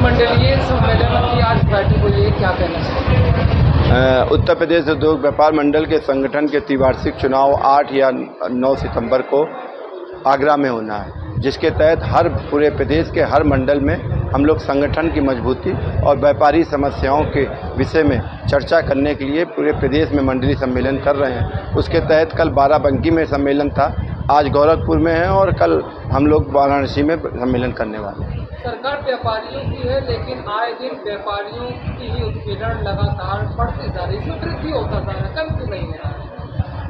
मंडलीय सम्मेलन की आज बैठक हुई है, क्या कहना चाहिए? उत्तर प्रदेश उद्योग व्यापार मंडल के संगठन के त्रिवार्षिक चुनाव 8 या 9 सितंबर को आगरा में होना है, जिसके तहत हर पूरे प्रदेश के हर मंडल में हम लोग संगठन की मजबूती और व्यापारी समस्याओं के विषय में चर्चा करने के लिए पूरे प्रदेश में मंडलीय सम्मेलन कर रहे हैं। उसके तहत कल बाराबंकी में सम्मेलन था, आज गोरखपुर में है और कल हम लोग वाराणसी में सम्मेलन करने वाले हैं। सरकार व्यापारियों की है, लेकिन आए दिन व्यापारियों की ही उत्पीड़न लगातार बढ़ती जा रही है, इसमें वृद्धि होता जा रहा है, कम क्यों नहीं हो रहा है?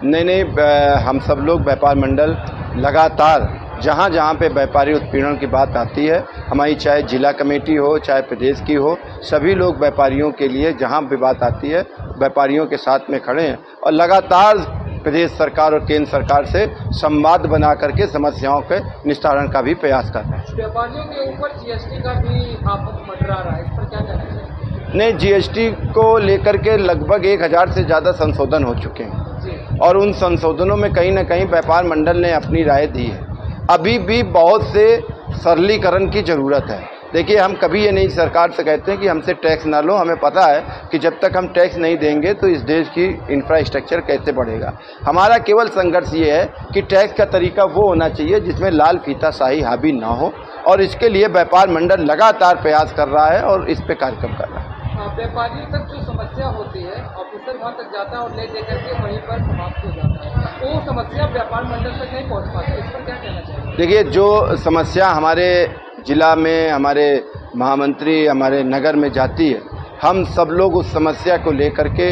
नहीं, हम सब लोग व्यापार मंडल लगातार जहाँ जहाँ पे व्यापारी उत्पीड़न की बात आती है, हमारी चाहे जिला कमेटी हो चाहे प्रदेश की हो, सभी लोग व्यापारियों के लिए जहाँ भी बात आती है व्यापारियों के साथ में खड़े हैं और लगातार प्रदेश सरकार और केंद्र सरकार से संवाद बना करके समस्याओं के निस्तारण का भी प्रयास कर रहे हैं। व्यापारियों के ऊपर जीएसटी का भी आफत मंडरा रहा है, इस पर क्या कहना चाहिए? नहीं, जीएसटी को लेकर के लगभग 1000 से ज़्यादा संशोधन हो चुके हैं और उन संशोधनों में कहीं ना कहीं व्यापार मंडल ने अपनी राय दी है। अभी भी बहुत से सरलीकरण की ज़रूरत है। देखिए, हम कभी ये नहीं सरकार से कहते हैं कि हमसे टैक्स ना लो, हमें पता है कि जब तक हम टैक्स नहीं देंगे तो इस देश की इंफ्रास्ट्रक्चर कैसे बढ़ेगा। हमारा केवल संघर्ष ये है कि टैक्स का तरीका वो होना चाहिए जिसमें लाल फीताशाही हावी ना हो, और इसके लिए व्यापार मंडल लगातार प्रयास कर रहा है और इस पे कार्यक्रम कर रहा है। व्यापारियों तक जो समस्या होती है, ऑफिसर वहाँ तक जाता है और ले देकर के वहीं पर समाप्त हो जाता है, वो समस्या व्यापार मंडल तक नहीं पहुँच पाती, इस पर क्या कहना चाहिए? देखिए, जो समस्या हमारे जिला में, हमारे महामंत्री, हमारे नगर में जाती है, हम सब लोग उस समस्या को लेकर के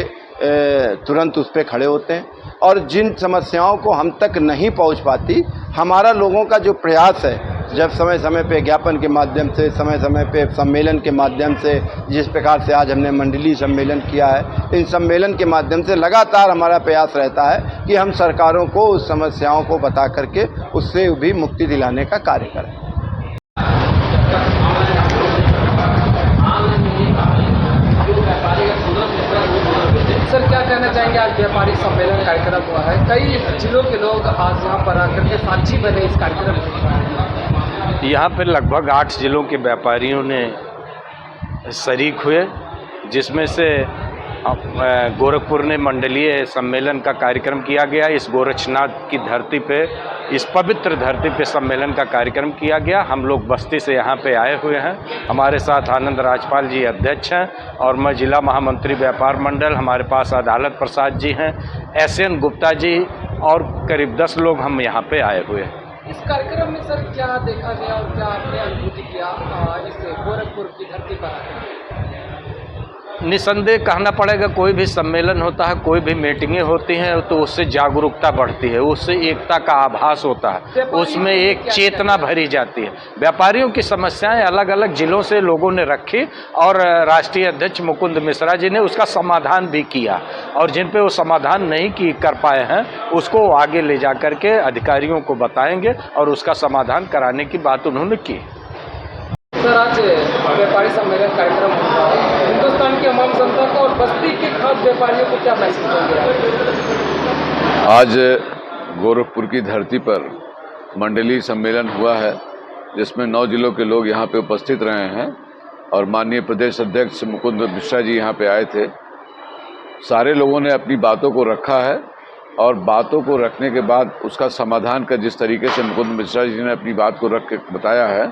तुरंत उस पर खड़े होते हैं, और जिन समस्याओं को हम तक नहीं पहुंच पाती, हमारा लोगों का जो प्रयास है, जब समय समय पे ज्ञापन के माध्यम से, समय समय पे सम्मेलन के माध्यम से, जिस प्रकार से आज हमने मंडलीय सम्मेलन किया है, इन सम्मेलन के माध्यम से लगातार हमारा प्रयास रहता है कि हम सरकारों को उस समस्याओं को बता करके उससे भी मुक्ति दिलाने का कार्य करें। सर, क्या कहना चाहेंगे? आज व्यापारी सम्मेलन कार्यक्रम हुआ है, कई जिलों के लोग आज यहाँ पर आकर के साक्षी बने इस कार्यक्रम में। यहाँ पर लगभग 8 जिलों के व्यापारियों ने शरीक हुए, जिसमें से गोरखपुर ने मंडलीय सम्मेलन का कार्यक्रम किया गया। इस गोरक्षनाथ की धरती पे, इस पवित्र धरती पे सम्मेलन का कार्यक्रम किया गया। हम लोग बस्ती से यहाँ पे आए हुए हैं। हमारे साथ आनंद राजपाल जी अध्यक्ष हैं और मैं जिला महामंत्री व्यापार मंडल, हमारे पास अदालत प्रसाद जी हैं, SN गुप्ता जी और करीब 10 लोग हम यहाँ पे आए हुए हैं। इस कार्यक्रम में सर क्या देखा गया और क्या आपने अनुभूति किया इस गोरखपुर की धरती पर? निसंदेह कहना पड़ेगा, कोई भी सम्मेलन होता है, कोई भी मीटिंगें होती हैं, तो उससे जागरूकता बढ़ती है, उससे एकता का आभास होता है, उसमें एक चेतना भरी जाती है। व्यापारियों की समस्याएं अलग अलग जिलों से लोगों ने रखी और राष्ट्रीय अध्यक्ष मुकुंद मिश्रा जी ने उसका समाधान भी किया, और जिन पे वो समाधान नहीं कर पाए हैं उसको आगे ले जा करके अधिकारियों को बताएंगे और उसका समाधान कराने की बात उन्होंने की। सर आज व्यापारी सम्मेलन कार्यक्रम हो रहा है, हिंदुस्तान की आम जनता को और बस्ती के खास व्यापारियों को क्या मैसेज देंगे? आज गोरखपुर की धरती पर मंडलीय सम्मेलन हुआ है, जिसमें 9 जिलों के लोग यहाँ पे उपस्थित रहे हैं और माननीय प्रदेश अध्यक्ष मुकुंद मिश्रा जी यहाँ पे आए थे। सारे लोगों ने अपनी बातों को रखा है और बातों को रखने के बाद उसका समाधान का जिस तरीके से मुकुंद मिश्रा जी ने अपनी बात को रख के बताया है,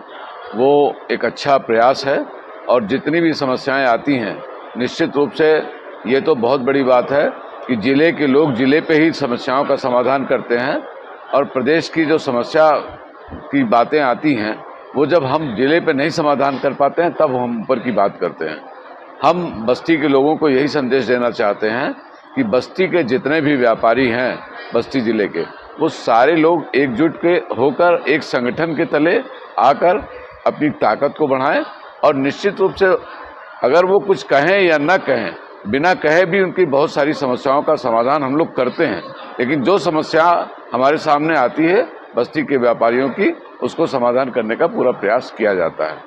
वो एक अच्छा प्रयास है। और जितनी भी समस्याएं आती हैं, निश्चित रूप से ये तो बहुत बड़ी बात है कि जिले के लोग जिले पे ही समस्याओं का समाधान करते हैं और प्रदेश की जो समस्या की बातें आती हैं, वो जब हम जिले पे नहीं समाधान कर पाते हैं तब हम ऊपर की बात करते हैं। हम बस्ती के लोगों को यही संदेश देना चाहते हैं कि बस्ती के जितने भी व्यापारी हैं बस्ती जिले के, वो सारे लोग एकजुट के होकर एक संगठन के तले आकर अपनी ताकत को बढ़ाएं और निश्चित रूप से अगर वो कुछ कहें या न कहें, बिना कहे भी उनकी बहुत सारी समस्याओं का समाधान हम लोग करते हैं। लेकिन जो समस्या हमारे सामने आती है बस्ती के व्यापारियों की, उसको समाधान करने का पूरा प्रयास किया जाता है।